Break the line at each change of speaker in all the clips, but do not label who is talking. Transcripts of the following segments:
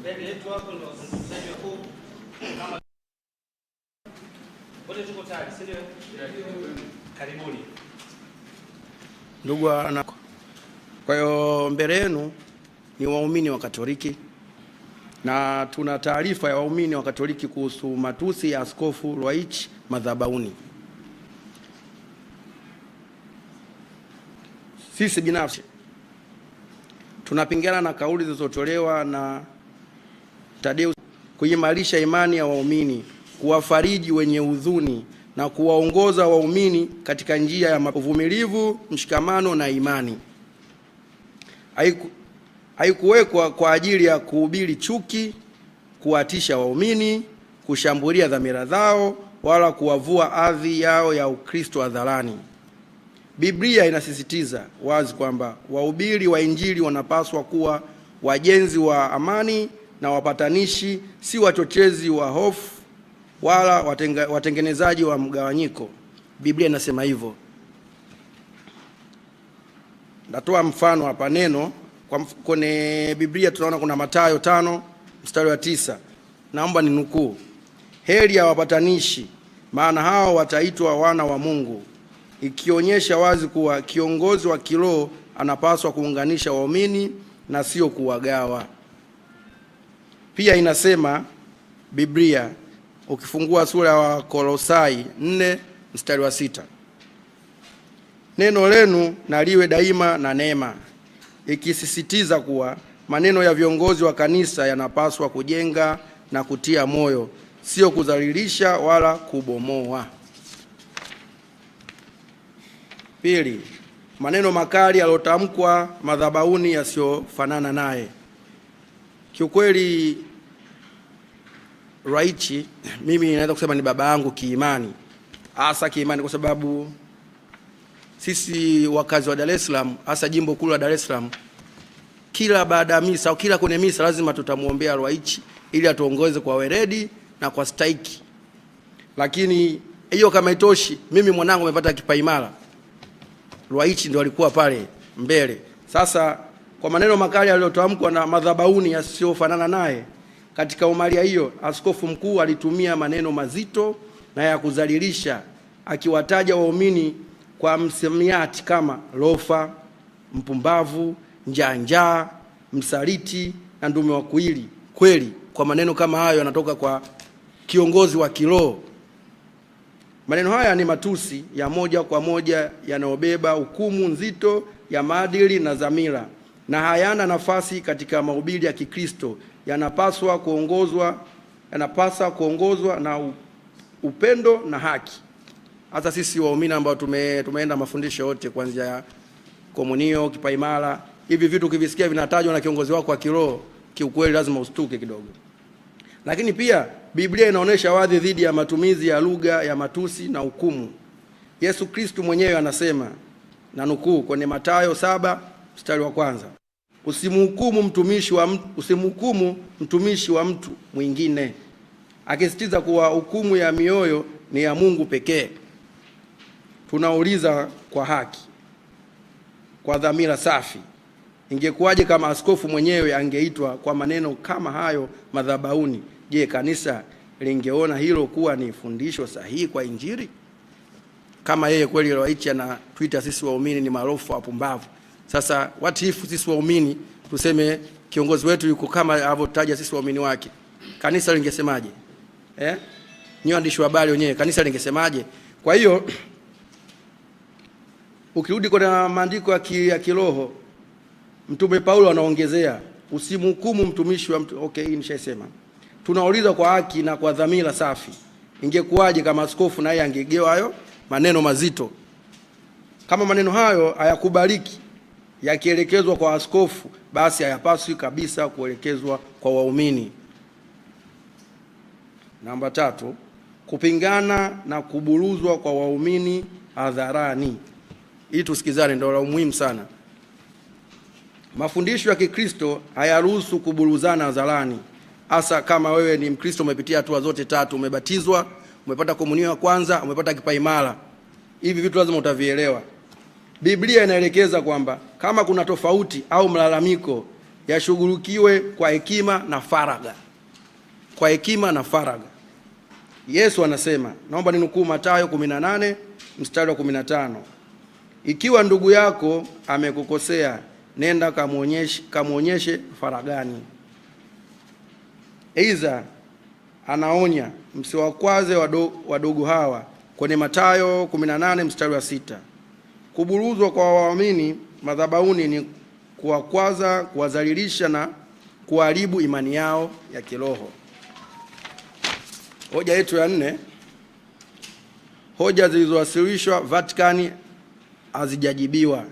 mbele yetu hapo ndio wazungumzaji wakuu kama wote tuko tayari, si ndio? Karibuni
ndugu wanako. Kwa hiyo mbele yenu ni waumini wa Katoliki na tuna taarifa ya waumini wa Katoliki kuhusu matusi ya Askofu Ruwa'ichi madhabahuni. Sisi binafsi tunapingana na kauli zilizotolewa na Tadeusi kuimarisha imani ya waumini, kuwafariji wenye huzuni na kuwaongoza waumini katika njia ya uvumilivu, mshikamano na imani. Haikuwekwa kwa ajili ya kuhubiri chuki, kuwatisha waumini, kushambulia dhamira zao wala kuwavua hadhi yao ya Ukristo hadharani. Biblia inasisitiza wazi kwamba wahubiri wa Injili wanapaswa kuwa wajenzi wa amani na wapatanishi, si wachochezi wa hofu wala watengenezaji wa mgawanyiko. Biblia inasema hivyo. Natoa mfano hapa neno kwenye Biblia tunaona kuna Mathayo 5:9. Naomba ninukuu. Heri ya wapatanishi, maana hao wataitwa wana wa Mungu, ikionyesha wazi kuwa kiongozi wa kiroho anapaswa kuunganisha waumini na sio kuwagawa. Pia inasema Biblia, ukifungua sura ya Kolosai 4:6, neno lenu na liwe daima na neema, ikisisitiza kuwa maneno ya viongozi wa kanisa yanapaswa kujenga na kutia moyo, sio kudhalilisha wala kubomoa. Pili, maneno makali yalotamkwa madhabahuni yasiyofanana naye. Kiukweli Ruwa'ichi mimi naweza kusema ni baba yangu kiimani, hasa kiimani, kwa sababu sisi wakazi wa Dar es Salaam, hasa jimbo kuu la Dar es Salaam, kila baada ya misa au kila kwenye misa lazima tutamuombea Ruwa'ichi ili atuongoze kwa weledi na kwa stahiki. Lakini hiyo kama itoshi, mimi mwanangu amepata kipaimara, Ruwa'ichi ndio alikuwa pale mbele. Sasa kwa maneno makali yaliyotamkwa na madhabahuni yasiyofanana naye, katika umalia hiyo askofu mkuu alitumia maneno mazito na ya kudhalilisha, akiwataja waumini kwa msamiati kama lofa, mpumbavu, njaa, msaliti na ndume wa kuili. Kweli kwa maneno kama hayo yanatoka kwa kiongozi wa kiroho. Maneno haya ni matusi ya moja kwa moja yanayobeba hukumu nzito ya maadili na dhamira, na hayana nafasi katika mahubiri ya Kikristo. Yanapaswa kuongozwa na upendo na haki. Hata sisi waumini ambao tumeenda mafundisho yote kuanzia komunio, kipaimara, hivi vitu ukivisikia vinatajwa na kiongozi wako wa kiroho, kiukweli lazima ustuke kidogo. Lakini pia Biblia inaonyesha wazi dhidi ya matumizi ya lugha ya matusi na hukumu. Yesu Kristo mwenyewe anasema, na nukuu kwenye Mathayo 7:1, usimhukumu mtumishi wa mtu mwingine, akisitiza kuwa hukumu ya mioyo ni ya Mungu pekee. Tunauliza kwa haki, kwa dhamira safi, ingekuwaje kama askofu mwenyewe angeitwa kwa maneno kama hayo madhabahuni? Je, kanisa lingeona hilo kuwa ni fundisho sahihi kwa Injili? Kama yeye kweli Ruwa'ichi ana Twitter sisi waumini ni maarufu wapumbavu. Sasa what if sisi waumini tuseme kiongozi wetu yuko kama alivyotaja sisi waumini wake, kanisa lingesemaje? Nyinyi waandishi wa habari wenyewe, kanisa lingesemaje? Kwa hiyo ukirudi kwa maandiko ya kiroho, Mtume Paulo anaongezea, usimhukumu mtumishi wa mtu. Okay, hii nishasema. Tunauliza kwa haki na kwa dhamira safi, ingekuwaje kama askofu naye angegewa hayo maneno mazito? Kama maneno hayo hayakubaliki yakielekezwa kwa askofu, basi hayapaswi kabisa kuelekezwa kwa waumini. Namba 3, kupingana na kuburuzwa kwa waumini hadharani. Hii tusikizane, ndio la muhimu sana. Mafundisho ya Kikristo hayaruhusu kuburuzana hadharani, hasa kama wewe ni Mkristo umepitia hatua zote 3, umebatizwa, umepata komunio ya kwanza, umepata kipaimara. Hivi vitu lazima utavielewa. Biblia inaelekeza kwamba kama kuna tofauti au mlalamiko yashughulikiwe kwa hekima na faragha. Kwa hekima na faragha. Yesu anasema, naomba ninukuu Mathayo 18 mstari wa 15. Ikiwa ndugu yako amekukosea, nenda kamuonyeshe faragani. Aidha anaonya, msiwakwaze wadogo hawa kwenye Mathayo 18 mstari wa 6. Kuburuzwa kwa waamini madhabahuni ni kuwakwaza, kuwadhalilisha na kuharibu imani yao ya kiroho. Hoja yetu ya 4, hoja zilizowasilishwa Vatikani hazijajibiwa.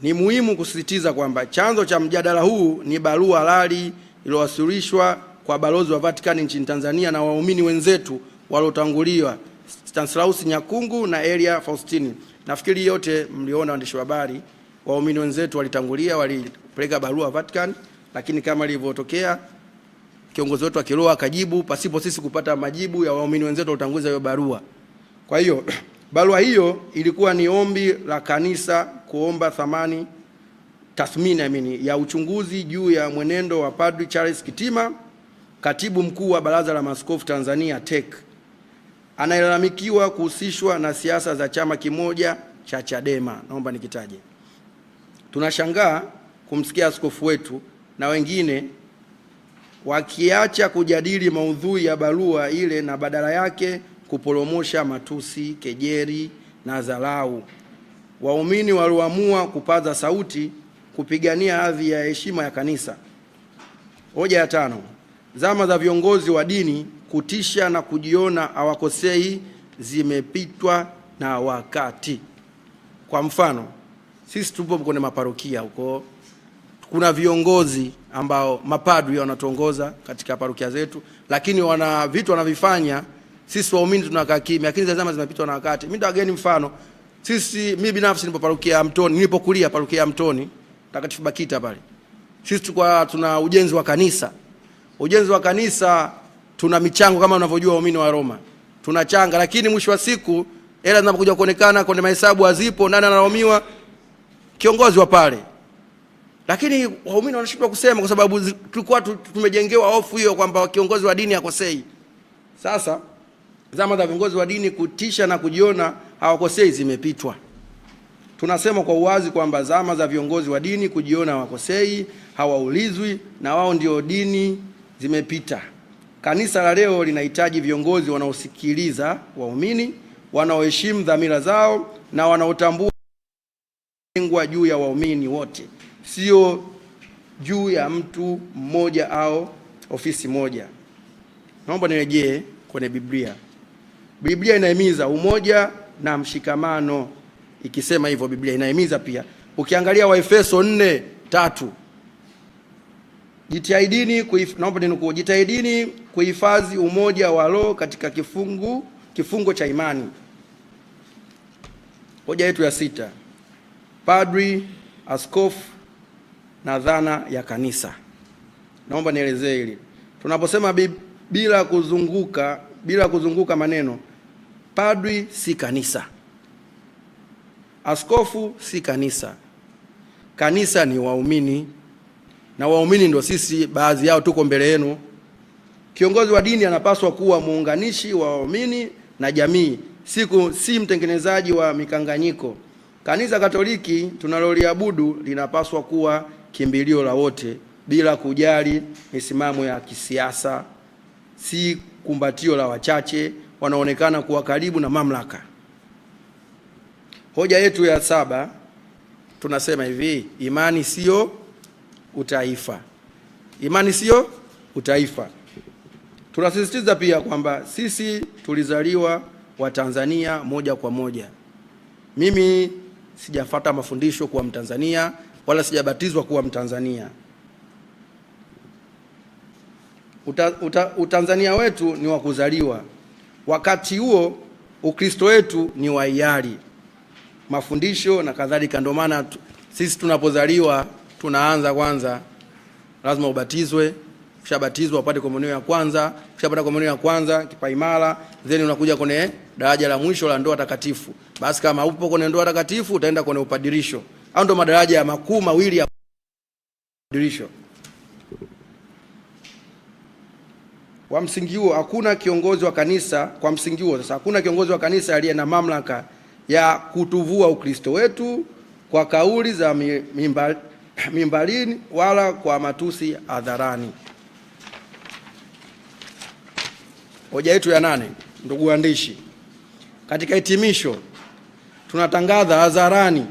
Ni muhimu kusisitiza kwamba chanzo cha mjadala huu ni barua halali iliyowasilishwa kwa balozi wa Vatikani nchini Tanzania na waumini wenzetu waliotanguliwa, Stanislaus Nyakungu na Elia Faustini. Nafikiri yote mliona, waandishi wa habari, waumini wenzetu walitangulia, walipeleka barua Vatican, lakini kama ilivyotokea kiongozi wetu wa kiroho akajibu pasipo sisi kupata majibu ya waumini wenzetu waliotanguliza hiyo barua. Kwa hiyo barua hiyo ilikuwa ni ombi la kanisa kuomba tathmini ya uchunguzi juu ya mwenendo wa Padri Charles Kitima, katibu mkuu wa Baraza la Maaskofu Tanzania TEC, anayelalamikiwa kuhusishwa na siasa za chama kimoja cha Chadema. Naomba nikitaje. Tunashangaa kumsikia askofu wetu na wengine wakiacha kujadili maudhui ya barua ile na badala yake kuporomosha matusi, kejeri na dharau. Waumini walioamua kupaza sauti kupigania hadhi ya heshima ya kanisa. Hoja ya 5, zama za viongozi wa dini kutisha na kujiona hawakosei zimepitwa na wakati. Kwa mfano, sisi tupo kwenye maparokia huko, kuna viongozi ambao mapadri wanatuongoza katika parokia zetu, lakini wana vitu wanavifanya, sisi waumini tunakaa kimya, lakini zama zimepitwa na wakati. Mimi ndageni mfano, mimi binafsi nipo parokia ya Mtoni, nilipokulia parokia ya Mtoni Takatifu Bakita pale. Sisi tuna ujenzi wa kanisa. Ujenzi wa kanisa tuna michango kama unavyojua waumini wa Roma. Tunachanga, lakini mwisho wa siku hela zinapokuja kuonekana kwenye mahesabu hazipo, nani analaumiwa? Kiongozi wa pale. Lakini waumini wanashindwa kusema kwa sababu tulikuwa tumejengewa hofu hiyo kwamba kiongozi wa dini hakosei. Sasa zama za viongozi wa dini kutisha na kujiona hawakosei zimepitwa. Tunasema kwa uwazi kwamba zama za viongozi wa dini kujiona hawakosei, hawaulizwi na wao ndio dini zimepita. Kanisa la leo linahitaji viongozi wanaosikiliza waumini, wanaoheshimu dhamira zao na wanaotambua juu ya waumini wote, sio juu ya mtu mmoja au ofisi moja. Naomba nirejee kwenye Biblia. Biblia inahimiza umoja na mshikamano. Ikisema hivyo Biblia inahimiza pia. Ukiangalia Waefeso 4:3, jitahidini kuhifadhi umoja wa roho katika kifungo cha imani. Hoja yetu ya 6, padri, askofu na dhana ya kanisa. Naomba nielezee hili. Tunaposema bila kuzunguka maneno, padri si kanisa, askofu si kanisa. Kanisa ni waumini, na waumini ndio sisi, baadhi yao tuko mbele yenu. Kiongozi wa dini anapaswa kuwa muunganishi wa waumini na jamii, si mtengenezaji wa mikanganyiko. Kanisa Katoliki tunaloliabudu linapaswa kuwa kimbilio la wote bila kujali misimamo ya kisiasa, si kumbatio la wachache wanaonekana kuwa karibu na mamlaka. Hoja yetu ya 7, tunasema hivi, imani sio utaifa. Imani sio utaifa. Tunasisitiza pia kwamba sisi tulizaliwa wa Tanzania moja kwa moja. Mimi sijafuata mafundisho kuwa Mtanzania wala sijabatizwa kuwa Mtanzania. Utanzania wetu ni wa kuzaliwa. Wakati huo Ukristo wetu ni wa hiari, mafundisho na kadhalika. Ndio maana sisi tunapozaliwa tunaanza kwanza lazima ubatizwe, ukishabatizwa upate komunio ya kwanza, ukishapata komunio ya kwanza kipaimara, then unakuja kwenye daraja la mwisho la ndoa takatifu. Basi kama upo kwenye ndoa takatifu utaenda kwenye upadirisho. Hao ndio madaraja ya makuu mawili ya dirisho. Kwa msingi huo hakuna kiongozi wa kanisa, kwa msingi huo sasa hakuna kiongozi wa kanisa aliye na mamlaka ya kutuvua Ukristo wetu kwa kauli za mimbarini wala kwa matusi hadharani. Hoja yetu ya 8, ndugu waandishi, katika hitimisho tunatangaza hadharani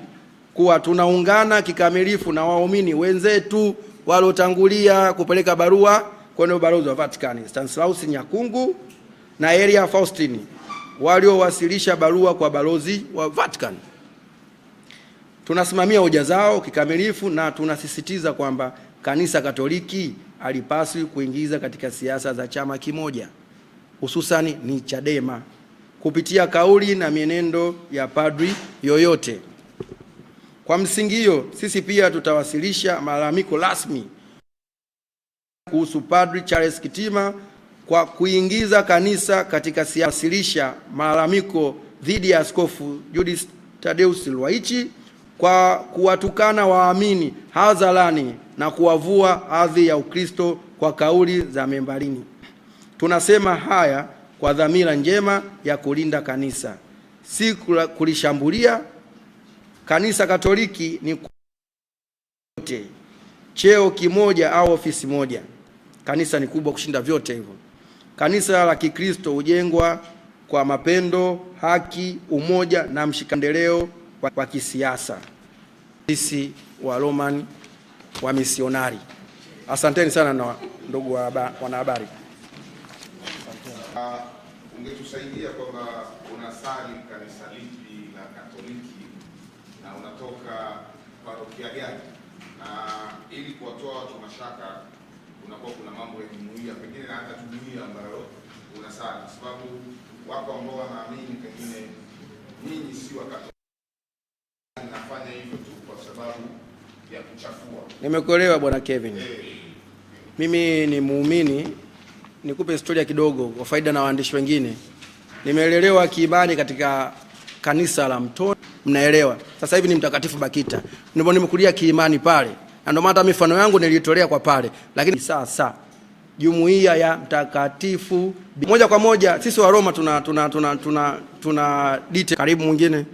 kuwa tunaungana kikamilifu na waumini wenzetu waliotangulia kupeleka barua kwenye ubalozi wa Vatican, Stanislaus Nyakungu na Elia Faustini, waliowasilisha barua kwa balozi wa Vatican. Tunasimamia hoja zao kikamilifu na tunasisitiza kwamba Kanisa Katoliki halipaswi kuingiza katika siasa za chama kimoja, hususani ni Chadema, kupitia kauli na mienendo ya padri yoyote. Kwa msingi hiyo, sisi pia tutawasilisha malalamiko rasmi kuhusu Padri Charles Kitima kwa kuingiza kanisa katika siasa. Wasilisha malalamiko dhidi ya Askofu Julius Thaddeus Ruwa'ichi kwa kuwatukana waamini hadharani na kuwavua hadhi ya Ukristo kwa kauli za membarini. Tunasema haya kwa dhamira njema ya kulinda kanisa, si kulishambulia. Kanisa Katoliki ni yote, cheo kimoja au ofisi moja. Kanisa ni kubwa kushinda vyote hivyo. Kanisa la Kikristo hujengwa kwa mapendo, haki, umoja na mshikandeleo wa kisiasa. Sisi wa Roman wa misionari. Asanteni sana na ndugu wanahabari.
Ungetusaidia kwamba unasali kanisa lipi la Katoliki na unatoka parokia gani, na ili kuwatoa watu mashaka unakuwa kuna mambo ya jumuiya, pengine na hata jumuiya ambayo unasali, kwa sababu wako ambao wanaamini pengine nyinyi si wa Katoliki, nafanya hivyo tu kwa sababu ya kuchafua.
Nimekuelewa Bwana Kevin. Mimi ni muumini. Nikupe historia kidogo kwa faida na waandishi wengine. Nimeelelewa kiimani katika kanisa la Mtoni, mnaelewa. Sasa hivi ni Mtakatifu Bakita. Nimekulia kiimani pale. Na ndio maana mifano yangu nilitolea kwa pale. Lakini sasa jumuiya ya Mtakatifu moja kwa moja sisi wa Roma tuna dite. Karibu mwingine.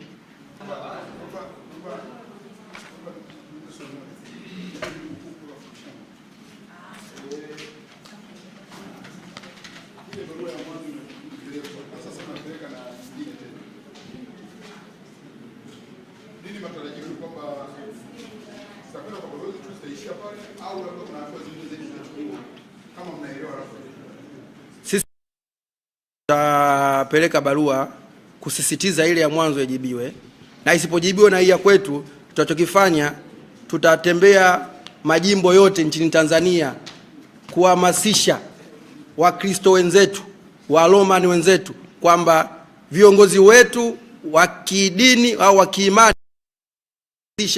Sisi tutapeleka barua kusisitiza ile ya mwanzo ijibiwe, na isipojibiwa na hii ya kwetu, tutachokifanya tutatembea majimbo yote nchini Tanzania kuhamasisha Wakristo wenzetu, wa Roman wenzetu kwamba viongozi wetu wa kidini au wa kiimani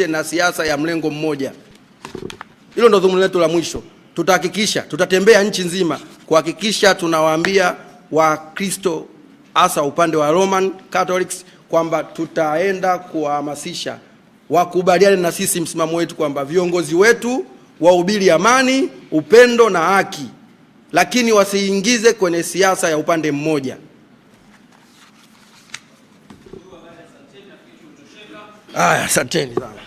na siasa ya mlengo mmoja. Hilo ndio dhumuni letu la mwisho. Tutahakikisha, tutatembea nchi nzima kuhakikisha tunawaambia Wakristo hasa upande wa Roman Catholics kwamba tutaenda kuhamasisha wakubaliane na sisi msimamo wetu kwamba viongozi wetu wahubiri amani, upendo na haki, lakini wasiingize kwenye siasa ya upande mmoja. Asanteni sana.